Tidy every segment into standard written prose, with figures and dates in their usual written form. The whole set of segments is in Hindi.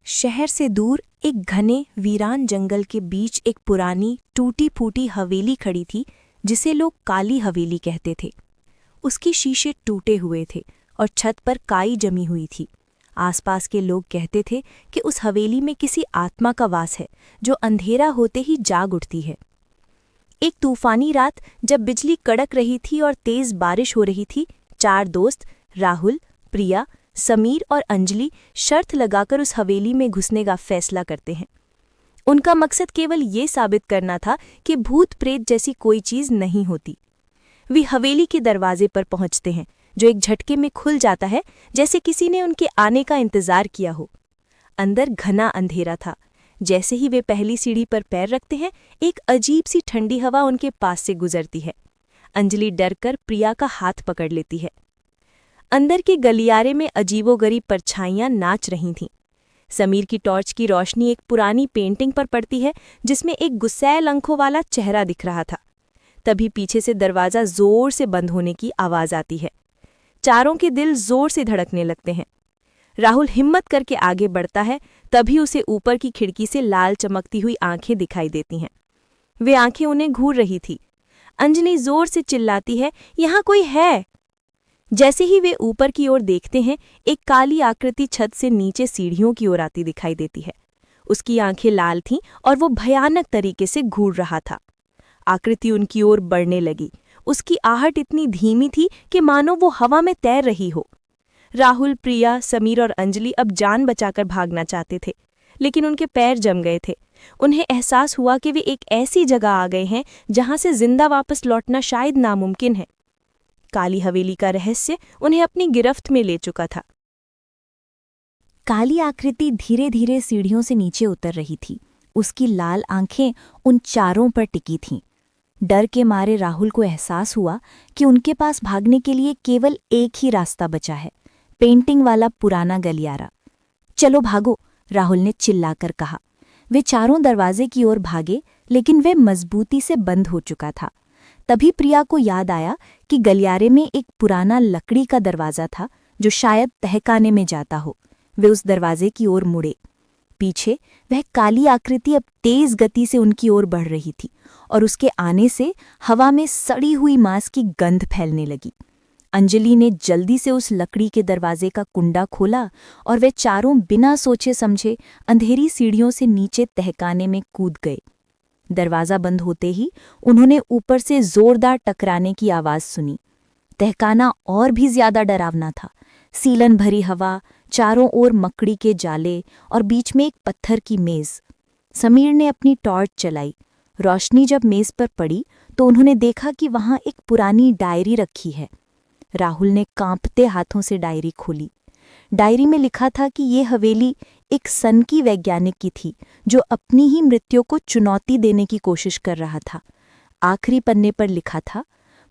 शहर से दूर एक घने वीरान जंगल के बीच एक पुरानी टूटी-फूटी हवेली खड़ी थी जिसे लोग काली हवेली कहते थे। उसकी शीशे टूटे हुए थे और छत पर काई जमी हुई थी। आसपास के लोग कहते थे कि उस हवेली में किसी आत्मा का वास है जो अंधेरा होते ही जाग उठती है। एक तूफानी रात जब बिजली कड़क रही थी और तेज बारिश हो रही थी, 4 दोस्त राहुल, प्रिया, समीर और अंजलि शर्त लगाकर उस हवेली में घुसने का फैसला करते हैं। उनका मकसद केवल ये साबित करना था कि भूत प्रेत जैसी कोई चीज नहीं होती। वे हवेली के दरवाजे पर पहुंचते हैं जो एक झटके में खुल जाता है, जैसे किसी ने उनके आने का इंतजार किया हो। अंदर घना अंधेरा था। जैसे ही वे पहली सीढ़ी पर पैर रखते हैं, एक अजीब सी ठंडी हवा उनके पास से गुजरती है। अंजलि डरकर प्रिया का हाथ पकड़ लेती है। अंदर के गलियारे में अजीबोगरीब परछाइयां नाच रही थीं। समीर की टॉर्च की रोशनी एक पुरानी पेंटिंग पर पड़ती है जिसमें एक गुस्सैल आंखों वाला चेहरा दिख रहा था। तभी पीछे से दरवाज़ा जोर से बंद होने की आवाज़ आती है। चारों के दिल जोर से धड़कने लगते हैं। राहुल हिम्मत करके आगे बढ़ता है, तभी उसे ऊपर की खिड़की से लाल चमकती हुई आंखें दिखाई देती हैं। वे आंखें उन्हें घूर रही थी। अंजलि जोर से चिल्लाती है, यहाँ कोई है। जैसे ही वे ऊपर की ओर देखते हैं, एक काली आकृति छत से नीचे सीढ़ियों की ओर आती दिखाई देती है। उसकी आंखें लाल थीं और वो भयानक तरीके से घूर रहा था। आकृति उनकी ओर बढ़ने लगी। उसकी आहट इतनी धीमी थी कि मानो वो हवा में तैर रही हो। राहुल, प्रिया, समीर और अंजलि अब जान बचाकर भागना चाहते थे, लेकिन उनके पैर जम गए थे। उन्हें एहसास हुआ कि वे एक ऐसी जगह आ गए हैं जहां से जिंदा वापस लौटना शायद नामुमकिन है। काली हवेली का रहस्य उन्हें अपनी गिरफ्त में ले चुका था। काली आकृति धीरे धीरे सीढ़ियों से नीचे उतर रही थी। उसकी लाल आंखें उन चारों पर टिकी थीं। डर के मारे राहुल को एहसास हुआ कि उनके पास भागने के लिए केवल एक ही रास्ता बचा है, पेंटिंग वाला पुराना गलियारा। चलो भागो, राहुल ने चिल्लाकर कहा। वे चारों दरवाजे की ओर भागे, लेकिन वे मजबूती से बंद हो चुका था। तभी प्रिया को याद आया कि गलियारे में एक पुराना लकड़ी का दरवाज़ा था जो शायद तहखाने में जाता हो। वे उस दरवाजे की ओर मुड़े। पीछे वह काली आकृति अब तेज गति से उनकी ओर बढ़ रही थी और उसके आने से हवा में सड़ी हुई मांस की गंध फैलने लगी। अंजलि ने जल्दी से उस लकड़ी के दरवाजे का कुंडा खोला और वे चारों बिना सोचे समझे अंधेरी सीढ़ियों से नीचे तहखाने में कूद गए। दरवाज़ा बंद होते ही उन्होंने ऊपर से जोरदार टकराने की आवाज़ सुनी। तहखाना और भी ज्यादा डरावना था। सीलन भरी हवा, चारों ओर मकड़ी के जाले और बीच में एक पत्थर की मेज़। समीर ने अपनी टॉर्च चलाई। रोशनी जब मेज़ पर पड़ी तो उन्होंने देखा कि वहाँ एक पुरानी डायरी रखी है। राहुल ने कांपते हाथों से डायरी खोली। डायरी में लिखा था कि ये हवेली एक सनकी वैज्ञानिक की थी जो अपनी ही मृत्यु को चुनौती देने की कोशिश कर रहा था। आखिरी पन्ने पर लिखा था,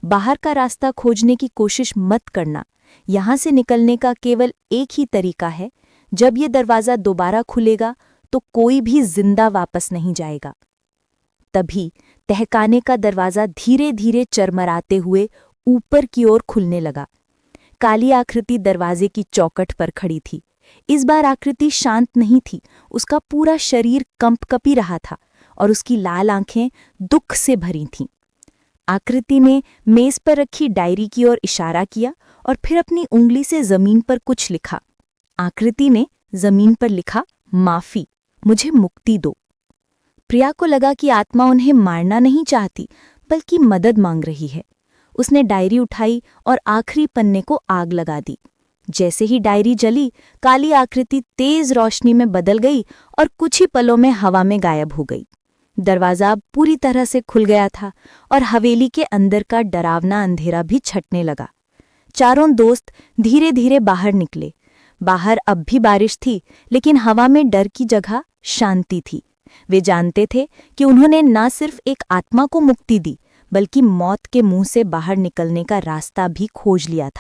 बाहर का रास्ता खोजने की कोशिश मत करना। यहाँ से निकलने का केवल एक ही तरीका है। जब ये दरवाज़ा दोबारा खुलेगा तो कोई भी जिंदा वापस नहीं जाएगा। तभी तहखाने का दरवाज़ा धीरे धीरे चरमराते हुए ऊपर की ओर खुलने लगा। काली आकृति दरवाजे की चौखट पर खड़ी थी। इस बार आकृति शांत नहीं थी। उसका पूरा शरीर कंपकपी रहा था और उसकी लाल आंखें दुख से भरी थीं। आकृति ने मेज पर रखी डायरी की ओर इशारा किया और फिर अपनी उंगली से जमीन पर कुछ लिखा। आकृति ने जमीन पर लिखा, माफी, मुझे मुक्ति दो। प्रिया को लगा कि आत्मा उन्हें मारना नहीं चाहती बल्कि मदद मांग रही है। उसने डायरी उठाई और आखिरी पन्ने को आग लगा दी। जैसे ही डायरी जली, काली आकृति तेज रोशनी में बदल गई और कुछ ही पलों में हवा में गायब हो गई। दरवाज़ा पूरी तरह से खुल गया था और हवेली के अंदर का डरावना अंधेरा भी छटने लगा। चारों दोस्त धीरे धीरे बाहर निकले। बाहर अब भी बारिश थी, लेकिन हवा में डर की जगह शांति थी। वे जानते थे कि उन्होंने न सिर्फ एक आत्मा को मुक्ति दी, बल्कि मौत के मुंह से बाहर निकलने का रास्ता भी खोज लिया था।